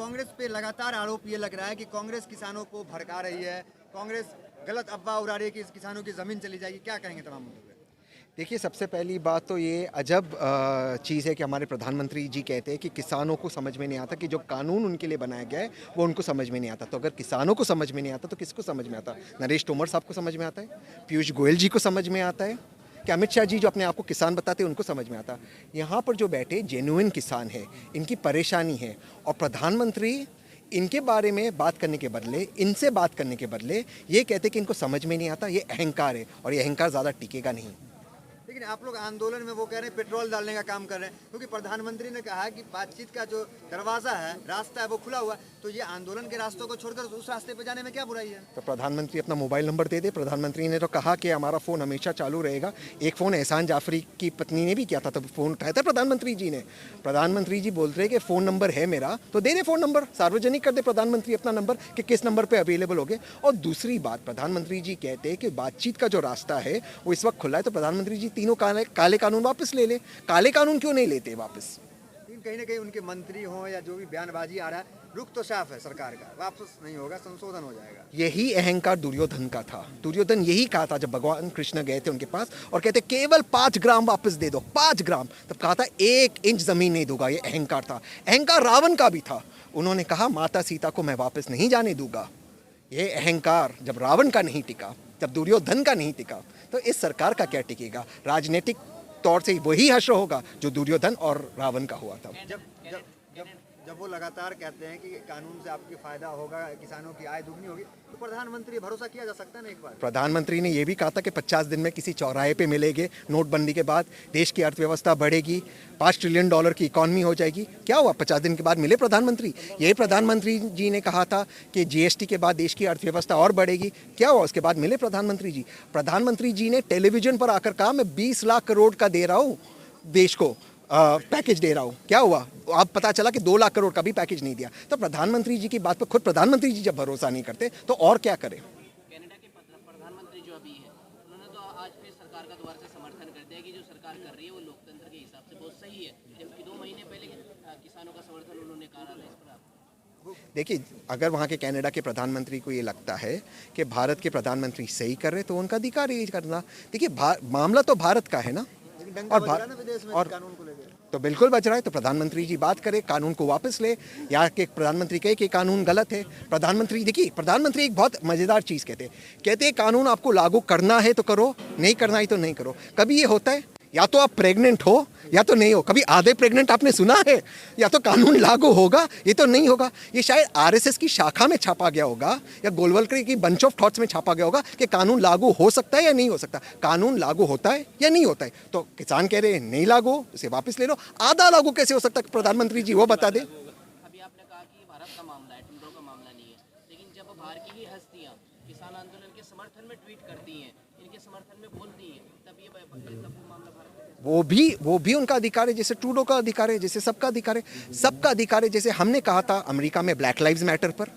कांग्रेस पे लगातार आरोप ये लग रहा है कि कांग्रेस किसानों को भड़का रही है, कांग्रेस गलत अफवाह उड़ा रही है कि किसानों की ज़मीन चली जाएगी। क्या कहेंगे तमाम मुद्दों पे? देखिए, सबसे पहली बात तो ये अजब चीज़ है कि हमारे प्रधानमंत्री जी कहते हैं कि किसानों को समझ में नहीं आता कि जो कानून उनके लिए बनाया गया है वो उनको समझ में नहीं आता। तो अगर किसानों को समझ में नहीं आता तो किसको समझ में आता? नरेश तोमर साहब को समझ में आता है, पीयूष गोयल जी को समझ में आता है, कि अमित शाह जी जो अपने आप को किसान बताते हैं उनको समझ में आता। यहाँ पर जो बैठे जेन्युइन किसान है, इनकी परेशानी है, और प्रधानमंत्री इनके बारे में बात करने के बदले, इनसे बात करने के बदले ये कहते कि इनको समझ में नहीं आता। ये अहंकार है और ये अहंकार ज़्यादा टिकेगा नहीं। लेकिन आप लोग आंदोलन में वो कह रहे हैं पेट्रोल डालने का काम कर रहे हैं, क्योंकि प्रधानमंत्री ने कहा कि बातचीत का जो दरवाजा है, रास्ता है, वो खुला हुआ है। तो ये आंदोलन के रास्तों को छोड़कर उस रास्ते पे जाने में क्या बुराई है? तो प्रधानमंत्री अपना मोबाइल नंबर दे दे। प्रधानमंत्री ने तो कहा कि हमारा फ़ोन हमेशा चालू रहेगा। एक फ़ोन एहसान जाफरी की पत्नी ने भी किया था, तो फ़ोन उठाया था प्रधानमंत्री जी ने। प्रधानमंत्री जी बोलते हैं कि फ़ोन नंबर है मेरा, तो दे दे फ़ोन नंबर, सार्वजनिक कर दे प्रधानमंत्री अपना नंबर कि किस नंबर पर अवेलेबल हो गए। और दूसरी बात, प्रधानमंत्री जी कहते हैं कि बातचीत का जो रास्ता है वो इस वक्त खुला है, तो प्रधानमंत्री जी तीनों काले कानून वापस ले ले। काले कानून क्यों नहीं लेते वापस? लेकिन कहीं ना कहीं उनके मंत्री हों या जो भी बयानबाजी आ रहा है, रुख तो साफ है सरकार का, वापस नहीं होगा, संशोधन हो जाएगा। यही अहंकार दुर्योधन का था। दुर्योधन यही कहा था जब भगवान कृष्ण गए थे उनके पास और कहते केवल 5 ग्राम वापस दे दो, 5 ग्राम। तब कहा था 1 इंच जमीन नहीं दूंगा। ये अहंकार था। अहंकार रावण का भी था। उन्होंने कहा माता सीता को मैं वापस नहीं जाने दूंगा। ये अहंकार जब रावण का नहीं टिका, जब दुर्योधन का नहीं टिका, तो इस सरकार का क्या टिकेगा? राजनीतिक तौर से वही हश्र होगा जो दुर्योधन और रावण का हुआ था। जब जब जब जब वो लगातार कहते हैं कि कानून से आपकी फायदा होगा, किसानों की आय दुगनी होगी, तो प्रधानमंत्री भरोसा किया जा सकता है ना एक बार? प्रधानमंत्री ने यह भी कहा था कि 50 दिन में किसी चौराहे पे मिलेंगे। नोटबंदी के बाद देश की अर्थव्यवस्था बढ़ेगी, $5 ट्रिलियन की इकॉनमी हो जाएगी। क्या हुआ? 50 दिन के बाद मिले प्रधानमंत्री? यही प्रधानमंत्री जी ने कहा था कि जीएसटी के बाद देश की अर्थव्यवस्था और बढ़ेगी। क्या हुआ? उसके बाद मिले प्रधानमंत्री जी। प्रधानमंत्री जी ने टेलीविजन पर आकर कहा मैं 20 लाख करोड़ का दे रहा हूँ देश को, पैकेज दे रहा हूँ। क्या हुआ? अब पता चला कि 2 लाख करोड़ का भी पैकेज नहीं दिया। तो प्रधानमंत्री जी की बात पर खुद प्रधानमंत्री जी जब भरोसा नहीं करते तो और क्या करें? कनाडा के प्रधानमंत्री जो अभी है, उन्होंने तो आज फिर सरकार का दोबारा से समर्थन कर दिया कि जो सरकार कर रही है वो लोकतंत्र के हिसाब से बहुत सही है, जबकि 2 महीने पहले किसानों का समर्थन उन्होंने कहा था। इस पर आप देखिए, अगर वहाँ के कनाडा के प्रधानमंत्री को ये लगता है कि भारत के प्रधानमंत्री सही कर रहे तो उनका अधिकार है ये करना। देखिए, मामला तो भारत का है ना, लेकिन डंका बज रहा है ना विदेश में कानून को लेकर। तो बिल्कुल बच रहा है। तो प्रधानमंत्री जी बात करे, कानून को वापस ले, या कि प्रधानमंत्री कहे कि कानून गलत है। प्रधानमंत्री, देखिए, प्रधानमंत्री एक बहुत मज़ेदार चीज़ कहते हैं कानून आपको लागू करना है तो करो, नहीं करना है तो नहीं करो। कभी ये होता है या तो आप प्रेग्नेंट हो या तो नहीं हो। कभी आधे प्रेग्नेंट आपने सुना है? या तो कानून लागू होगा ये तो नहीं होगा। ये शायद आरएसएस की शाखा में छापा गया होगा या गोलवलकर की बंच ऑफ थॉट्स में छापा गया होगा कि कानून लागू हो सकता है या नहीं हो सकता। कानून लागू होता है या नहीं होता है? तो किसान कह रहे हैं नहीं लागू, इसे वापस ले लो। आधा लागू कैसे हो सकता है? प्रधानमंत्री जी वो बता दें। अभी आपने कहा कि भारत का मामला है, टिंडो का मामला नहीं है, लेकिन जब बाहर की ही हस्तियां किसान आंदोलन के समर्थन में ट्वीट करती हैं, इनके समर्थन में बोलती हैं, तब ये मामला भारत में वो भी उनका अधिकार है, जैसे ट्रूडो का अधिकार है, जैसे सबका अधिकार है। सबका अधिकार है। जैसे हमने कहा था अमेरिका में ब्लैक लाइव्स मैटर पर,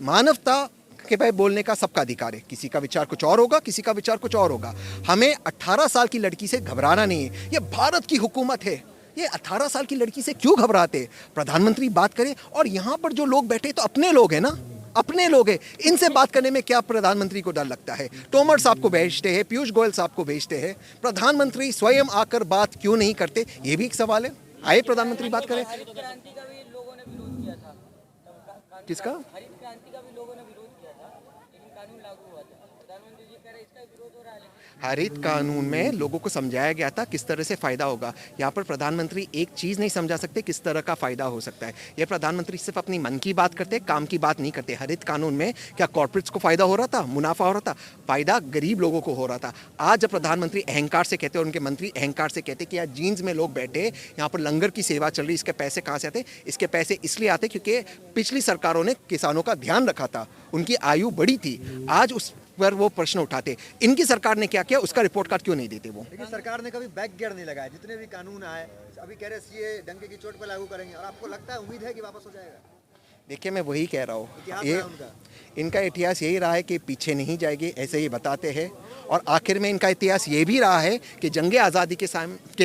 मानवता के भाई बोलने का सबका अधिकार है। किसी का विचार कुछ और होगा, किसी का विचार कुछ और होगा। हमें 18 साल की लड़की से घबराना नहीं है। ये भारत की हुकूमत है, ये 18 साल की लड़की से क्यों घबराते? प्रधानमंत्री बात करें। और यहाँ पर जो लोग बैठे तो अपने लोग हैं ना, अपने लोग हैं। इनसे बात करने में क्या प्रधानमंत्री को डर लगता है? तोमर साहब को भेजते हैं, पीयूष गोयल साहब को भेजते हैं। प्रधानमंत्री स्वयं आकर बात क्यों नहीं करते? ये भी एक सवाल है। आए प्रधानमंत्री बात करें। हरित क्रांति का भी लोगों ने विरोध किया था। किसका? हरित क्रांति का भी लोगों ने विरोध किया था, लेकिन कानून लागू हुआ था। प्रधानमंत्री जी कह रहे इसका विरोध हो रहा है। हरित कानून में लोगों को समझाया गया था किस तरह से फायदा होगा। यहाँ पर प्रधानमंत्री एक चीज नहीं समझा सकते किस तरह का फायदा हो सकता है। ये प्रधानमंत्री सिर्फ अपनी मन की बात करते, काम की बात नहीं करते। हरित कानून में क्या कॉर्पोरेट्स को फायदा हो रहा था? मुनाफा हो रहा था? फायदा गरीब लोगों को हो रहा था। आज जब प्रधानमंत्री अहंकार से कहते और उनके मंत्री अहंकार से कहते कि यार जीन्स में लोग बैठे, यहाँ पर लंगर की सेवा चल रही, इसके पैसे कहाँ से आते? इसके पैसे इसलिए आते क्योंकि पिछली सरकारों ने किसानों का ध्यान रखा था, उनकी आयु बड़ी थी। आज उस पर वो प्रश्न उठाते। इनकी सरकार ने क्या किया उसका रिपोर्ट कार्ड क्यों नहीं देते वो? लेकिन सरकार ने कभी बैक गियर नहीं लगाया। जितने भी कानून आए अभी कह रहे सीए डंके की चोट पर लागू करेंगे, और आपको लगता है, उम्मीद है कि वापस हो जाएगा? देखिए, मैं वही कह रहा हूँ, इतिहास ये है उनका। इनका इतिहास यही रहा है कि पीछे नहीं जाएंगे, ऐसे ही बताते हैं। और आखिर में इनका इतिहास ये भी रहा है कि जंग आज़ादी के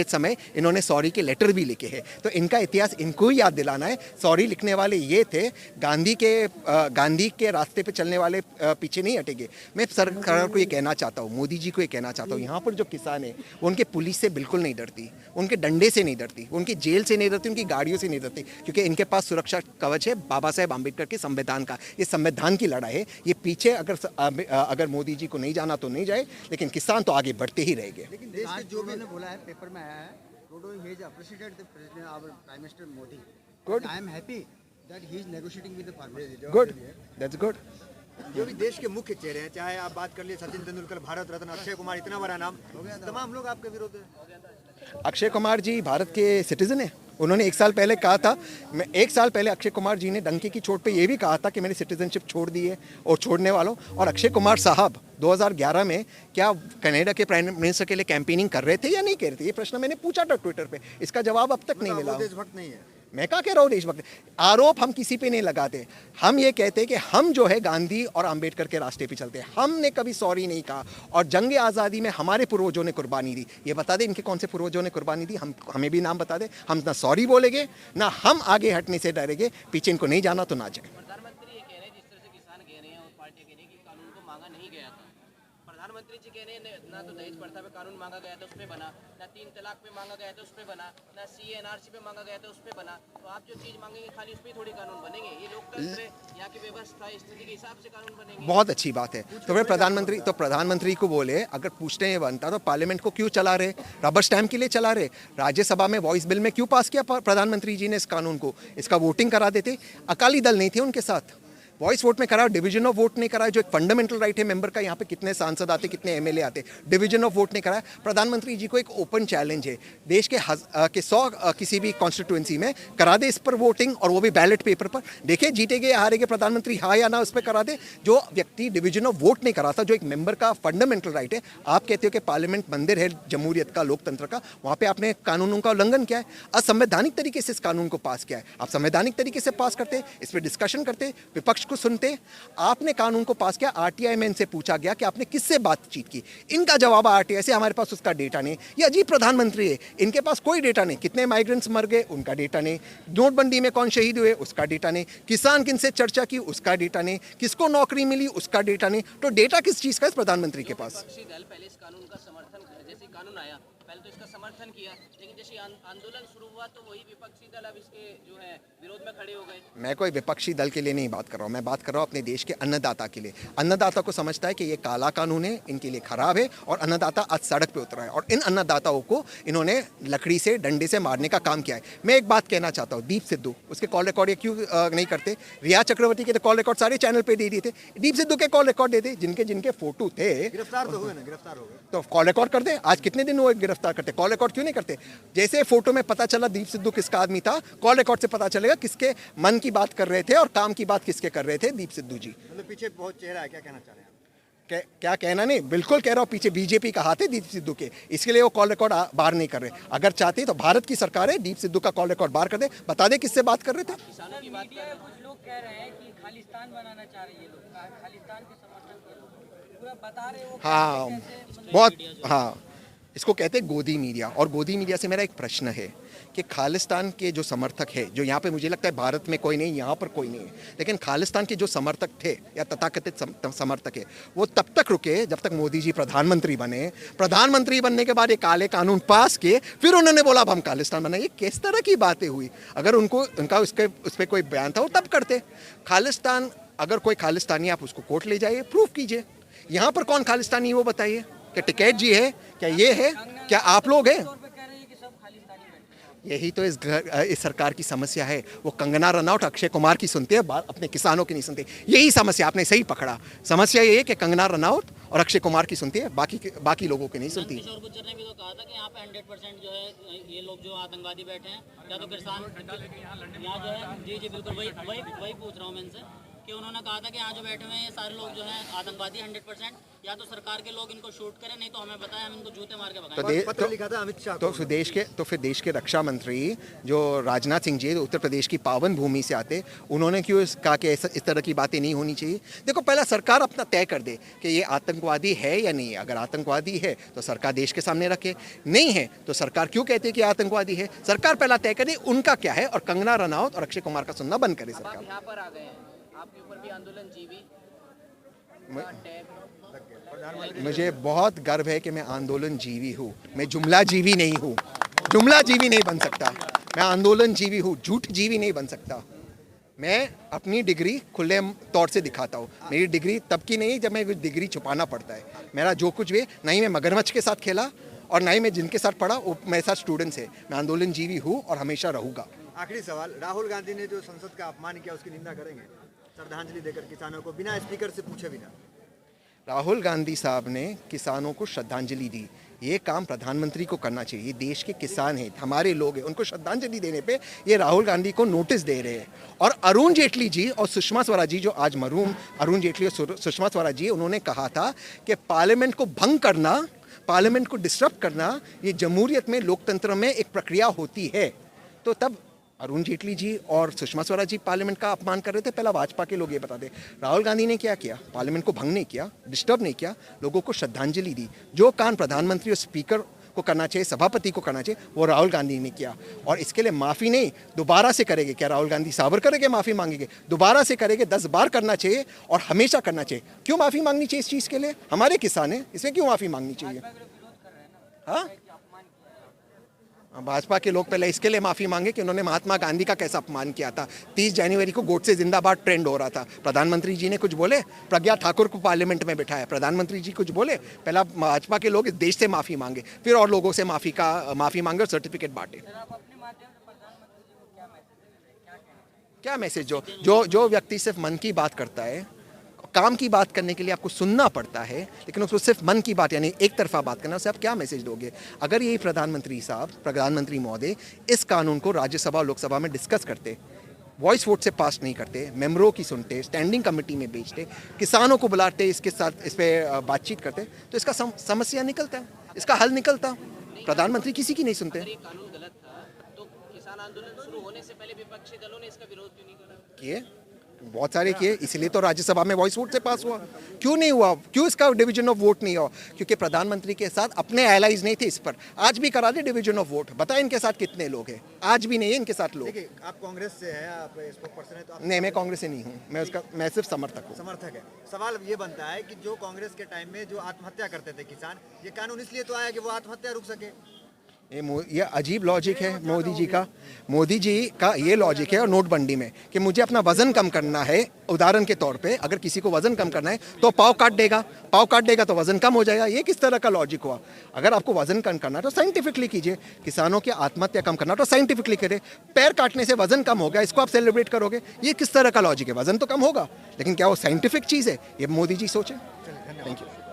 समय इन्होंने सॉरी के लेटर भी लिखे हैं। तो इनका इतिहास इनको ही याद दिलाना है। सॉरी लिखने वाले ये थे, गांधी के रास्ते पे चलने वाले पीछे नहीं हटेंगे। मैं सरकार को ये कहना चाहता हूँ, मोदी जी को ये कहना चाहता हूँ, यहाँ पर जो किसान है वो उनके पुलिस से बिल्कुल नहीं डरती, उनके डंडे से नहीं डरती, उनकी जेल से नहीं डरती, उनकी गाड़ियों से नहीं डरती, क्योंकि इनके पास सुरक्षा कवच है बाबा साहेब आम्बेडकर के संविधान का। ये संविधान की लड़ाई है। ये पीछे अगर मोदी जी को नहीं जाना तो नहीं जाए, लेकिन किसान तो आगे बढ़ते ही रहेंगे। लेकिन देश के जो मैंने बोला है, पेपर में आया है, Trudeau he has appreciated the president, our Prime Minister Modi. Good. I am happy that he is negotiating with the farmers. Good, that's good. जो भी देश के मुख्य चेहरे हैं, चाहे आप बात कर लिए सचिन तेंदुलकर, भारत रत्न, अक्षय कुमार, इतना बड़ा नाम, तमाम लोग आपके विरोध हैं। अक्षय कुमार जी भारत के सिटीजन हैं। उन्होंने 1 साल पहले कहा था, 1 साल पहले अक्षय कुमार जी ने डंके की चोट पे ये भी कहा था कि मैंने सिटीजनशिप छोड़ दी है और छोड़ने वालों। और अक्षय कुमार साहब 2011 में क्या कनाडा के प्राइम मिनिस्टर के लिए कैंपेनिंग कर रहे थे या नहीं कर रहे थे? ये प्रश्न मैंने पूछा था ट्विटर पे, इसका जवाब अब तक नहीं मिला। वो देशभक्त नहीं है। मैं क्या कह रहा हूँ देशभक्त? आरोप हम किसी पे नहीं लगाते। हम ये कहते हैं कि हम जो है गांधी और अंबेडकर के रास्ते पे चलते हैं। हमने कभी सॉरी नहीं कहा। और जंग आज़ादी में हमारे पूर्वजों ने कुर्बानी दी। ये बता दे इनके कौन से पूर्वजों ने कुर्बानी दी, हमें भी नाम बता दे। हम ना सॉरी बोलेंगे, ना हम आगे हटने से डरेंगे। पीछे इनको नहीं जाना तो ना जाए। प्रधानमंत्री ये कह रहे हैं, जिस तरह से किसान कह रहे हैं और पार्टियां कह रही हैं कि कानून को मांगा नहीं गया था। प्रधानमंत्री जी कह रहे हैं ना तो दहेज प्रथा पे कानून मांगा गया था, उस पे बना, ना 3 तलाक पे मांगा गया था, उस पे बना, ना CA/NRC पे मांगा गया था, उस पे बना। तो आप जो चीज मांगेंगे खाली उस पे थोड़ी कानून बनेंगे? ये लोकतंत्र है, यहाँ की व्यवस्था स्थिति के हिसाब से कानून बनेंगे। बहुत अच्छी बात है। तो फिर प्रधानमंत्री को बोले, अगर पूछते नहीं बनता तो पार्लियामेंट को क्यों चला रहे? रबर स्टैम्प के लिए चला रहे। राज्यसभा में वॉइस बिल में क्यों पास किया प्रधानमंत्री जी ने इस कानून को? इसका वोटिंग करा देते। अकाली दल नहीं थे उनके साथ, वॉइस वोट में कराया, डिवीजन ऑफ वोट नहीं कराया, जो एक फंडामेंटल राइट है मेंबर का। यहाँ पे कितने सांसद आते, कितने एमएलए आते, डिवीजन ऑफ वोट नहीं कराया। प्रधानमंत्री जी को एक ओपन चैलेंज है, देश के 100 किसी भी कॉन्स्टिट्यूएंसी में करा दे इस पर वोटिंग, और वो भी बैलेट पेपर पर। देखिए जीतेगे या हारेंगे प्रधानमंत्री, हाँ या ना उस पर करा दे। जो व्यक्ति डिवीजन ऑफ वोट नहीं कराता, जो एक मेंबर का फंडामेंटल राइट है, आप कहते हो कि पार्लियामेंट मंदिर है जमहूरियत का, लोकतंत्र का, वहाँ पे आपने कानूनों का उल्लंघन किया है। असंवैधानिक तरीके से इस कानून को पास किया है। आप संवैधानिक तरीके से पास करते, इस पर डिस्कशन करते, विपक्ष को सुनते। आपने कानून को पास किया, आरटीआई में इनसे पूछा गया कि आपने किससे बातचीत की। इनका जवाब आरटीआई से, हमारे पास उसका डेटा नहीं। ये अजीब प्रधानमंत्री है, इनके पास कोई डेटा नहीं। कितने माइग्रेंट्स मर गए, उनका डेटा नहीं। नोटबंदी में कौन शहीद हुए, उसका डेटा नहीं। किसान किनसे चर्चा की, उसका डेटा नहीं। किसको नौकरी मिली, उसका डेटा नहीं। तो डेटा किस चीज का है प्रधानमंत्री के पास? विपक्षी दल पहले इस कानून का समर्थन, जैसे कानून आया पहले तो इसका समर्थन किया, लेकिन जैसे आंदोलन शुरू हुआ तो वही विपक्षी दल अब इसके जो है विरोध में खड़े हो गए। मैं कोई विपक्षी दल के लिए नहीं बात कर रहा हूँ, मैं बात कर रहा हूँ अपने देश के अन्नदाता के लिए। अन्नदाता को समझता है कि ये काला कानून है, इनके लिए खराब है, और अन्नदाता आज सड़क पे उतरा है। और इन अन्नदाताओं को इन्होंने लकड़ी से, डंडे से मारने का काम किया है। मैं एक बात कहना चाहता हूँ, दीप सिद्धू, उसके कॉल रिकॉर्ड ये क्यों नहीं करते? रिया चक्रवर्ती के तो कॉल रिकॉर्ड सारे चैनल पे दे दिए थे, दीप सिद्धू के कॉल रिकॉर्ड दे दे। जिनके फोटो थे, गिरफ्तार तो हुए ना, गिरफ्तार हो गए, तो कॉल रिकॉर्ड कर दे। आज कितने दिन हुए गिरफ्तार करते, कॉल रिकॉर्ड क्यों नहीं करते? जैसे फोटो में पता चला दीप सिद्धू किसका आदमी था, कॉल रिकॉर्ड से पता चलेगा किसके मन की बात कर रहे थे और काम की बात किसके कर रहे थे दीप सिद्धू जी। मतलब पीछे बहुत चेहरा है, क्या कहना चाह रहे हैं आप? क्या कहना नहीं, बिल्कुल कह रहा हूँ, पीछे बीजेपी का हाथ है दीप सिद्धू के, इसके लिए वो कॉल रिकॉर्ड बाहर नहीं कर रहे। अगर चाहते तो भारत की सरकार है, दीप सिद्धू का कॉल रिकॉर्ड बाहर कर दे, बता दे किससे बात कर रहे थे। किसानों की बात मीडिया में कुछ लोग कह रहे हैं कि खालिस्तान बनाना चाह रहे हैं ये लोग, खालिस्तान के समर्थन के लोग पूरा बता रहे हो। हाँ बहुत, हाँ इसको कहते हैं गोदी मीडिया। और गोदी मीडिया से मेरा एक प्रश्न है कि खालिस्तान के जो समर्थक है, जो यहाँ पे मुझे लगता है भारत में कोई नहीं, यहाँ पर कोई नहीं है, लेकिन खालिस्तान के जो समर्थक थे या तथाकथित समर्थक है, वो तब तक रुके जब तक मोदी जी प्रधानमंत्री बने। प्रधानमंत्री बनने के बाद ये काले कानून पास किए, फिर उन्होंने बोला अब हम खालिस्तान बनाए। ये किस तरह की बातें हुई? अगर उनका उस पर कोई बयान था वो तब करते। खालिस्तान, अगर कोई खालिस्तानी, आप उसको कोर्ट ले जाइए, प्रूफ कीजिए। यहाँ पर कौन खालिस्तानी है वो बताइए। क्या टिकैत जी है, क्या ये है, क्या आप लोग हैं? यही तो इस सरकार की समस्या है। वो कंगना रनौत, अक्षय कुमार की सुनते हैं, अपने किसानों की नहीं सुनते। यही समस्या, आपने सही पकड़ा। समस्या ये है कि कंगना रनौत और अक्षय कुमार की सुनती है, बाकी लोगों की नहीं सुनती। किशोर गुज्जर ने भी तो कहा था कि यहाँ पे 100% जो है ये लोग जो आतंकवादी बैठे हैं, या तो किसान यहाँ जो है, जी बिल्कुल वही पूछ रहा हूँ मैं इनसे कि उन्होंने कहा था कि यहाँ जो बैठे हुए हैं ये सारे लोग जो हैं आतंकवादी 100%, या तो सरकार के लोग इनको शूट करें, नहीं तो हमें बताएं, हम इनको जूते मार के तो भगाएंगे। पत्र लिखा था अमित शाह को। तो फिर देश के रक्षा मंत्री जो राजनाथ सिंह जी उत्तर प्रदेश की पावन भूमि से आते, उन्होंने क्यों कहा कि इस तरह की बातें नहीं होनी चाहिए? देखो, पहला सरकार अपना तय कर दे कि ये आतंकवादी है या नहीं है। अगर आतंकवादी है तो सरकार देश के सामने रखे, नहीं है तो सरकार क्यों कहती है कि आतंकवादी है? सरकार पहला तय करे उनका क्या है, और कंगना रनौत और अक्षय कुमार का सुनना बंद करे अब आप सरकार। यहाँ पर आ गए हैं, आपके ऊपर भी आंदोलन जीवी का टैग। मुझे बहुत गर्व है कि मैं आंदोलन जीवी हूँ, मैं जुमला जीवी नहीं हूँ। जुमला जीवी नहीं बन सकता, मैं आंदोलन जीवी हूँ, झूठ जीवी नहीं बन सकता। मैं अपनी डिग्री खुले तौर से दिखाता हूँ। मेरी डिग्री तब की नहीं है जब मैं डिग्री छुपाना पड़ता है। मेरा जो कुछ भी, नहीं मैं मगरमच्छ के साथ खेला और ना ही मैं जिनके साथ पढ़ा वो मेरे साथ स्टूडेंट्स है। मैं आंदोलन जीवी हूँ और हमेशा रहूँगा। आखिरी सवाल, राहुल गांधी ने जो संसद का अपमान किया उसकी निंदा करेंगे श्रद्धांजलि देकर किसानों को, बिना स्पीकर से पूछे बिना? राहुल गांधी साहब ने किसानों को श्रद्धांजलि दी, ये काम प्रधानमंत्री को करना चाहिए। देश के किसान हैं, हमारे लोग हैं, उनको श्रद्धांजलि देने पे ये राहुल गांधी को नोटिस दे रहे हैं। और अरुण जेटली जी और सुषमा स्वराज जी, जो आज मरहूम अरुण जेटली और सुषमा स्वराज जी, उन्होंने कहा था कि पार्लियामेंट को भंग करना, पार्लियामेंट को डिस्टर्ब करना, ये जमहूरियत में, लोकतंत्र में एक प्रक्रिया होती है। तो तब अरुण जेटली जी और सुषमा स्वराज जी पार्लियामेंट का अपमान कर रहे थे। पहला भाजपा के लोग ये बता दें, राहुल गांधी ने क्या किया? पार्लियामेंट को भंग नहीं किया, डिस्टर्ब नहीं किया, लोगों को श्रद्धांजलि दी। जो काम प्रधानमंत्री और स्पीकर को करना चाहिए, सभापति को करना चाहिए, वो राहुल गांधी ने किया। और इसके लिए माफ़ी नहीं, दोबारा से करेंगे। क्या राहुल गांधी साबर करेंगे, माफ़ी मांगेंगे? दोबारा से करेंगे, 10 बार करना चाहिए और हमेशा करना चाहिए। क्यों माफ़ी मांगनी चाहिए इस चीज़ के लिए? हमारे किसान हैं, इसमें क्यों माफ़ी मांगनी चाहिए? हाँ, भाजपा के लोग पहले इसके लिए माफ़ी मांगे कि उन्होंने महात्मा गांधी का कैसा अपमान किया था। 30 जनवरी को गोडसे जिंदाबाद ट्रेंड हो रहा था, प्रधानमंत्री जी ने कुछ बोले? प्रज्ञा ठाकुर को पार्लियामेंट में बिठाया, प्रधानमंत्री जी कुछ बोले? पहला भाजपा के लोग इस देश से माफ़ी मांगे, फिर और लोगों से माफ़ी मांगे और सर्टिफिकेट बांटे। क्या मैसेज? जो व्यक्ति सिर्फ मन की बात करता है, काम की बात करने के लिए आपको सुनना पड़ता है, लेकिन उसको सिर्फ मन की बात यानी एक तरफा बात करना, उससे आप क्या मैसेज दोगे? अगर यही प्रधानमंत्री महोदय इस कानून को राज्यसभा और लोकसभा में डिस्कस करते, वॉइस वोट से पास नहीं करते, मेंबरों की सुनते, स्टैंडिंग कमेटी में भेजते, किसानों को बुलाते, इसके साथ इस पर बातचीत करते, तो इसका समस्या निकलता, इसका हल निकलता। प्रधानमंत्री किसी की नहीं सुनते। अगर ये कानून गलत था तो किसान आंदोलन शुरू होने से पहले विपक्षी दलों ने इसका विरोध क्यों नहीं करा? किए, बहुत सारे किए, इसलिए तो राज्यसभा में वॉइस वोट से पास हुआ। क्यों नहीं हुआ? क्यों इसका डिवीजन ऑफ वोट नहीं हुआ? क्योंकि प्रधानमंत्री के साथ अपने एलाइज नहीं थे इस पर। आज भी करा दे डिवीजन ऑफ वोट, बताएं इनके साथ कितने लोग हैं? आज भी नहीं है इनके साथ लोग। देखिए, आप कांग्रेस से हैं, आप स्पोक्सपर्सन हैं, तो आप नहीं, मैं कांग्रेस से नहीं हूँ, मैं सिर्फ समर्थक हूँ। समर्थक है। सवाल ये बनता है कि जो कांग्रेस के टाइम में जो आत्महत्या करते थे किसान, ये कानून इसलिए तो आया कि वो आत्महत्या रुक सके। ये अजीब लॉजिक है मोदी जी का ये लॉजिक है। और नोटबंदी में कि मुझे अपना वजन कम करना है, उदाहरण के तौर पे अगर किसी को वजन कम करना है तो पाव काट देगा तो वजन कम हो जाएगा। ये किस तरह का लॉजिक हुआ? अगर आपको वजन कम करना है तो साइंटिफिकली कीजिए। किसानों की आत्महत्या कम करना तो साइंटिफिकली करे। पैर काटने से वजन कम हो गया, इसको आप सेलिब्रेट करोगे? ये किस तरह का लॉजिक है? वजन तो कम होगा, लेकिन क्या वो साइंटिफिक चीज़ है? ये मोदी जी सोचें। Thank you.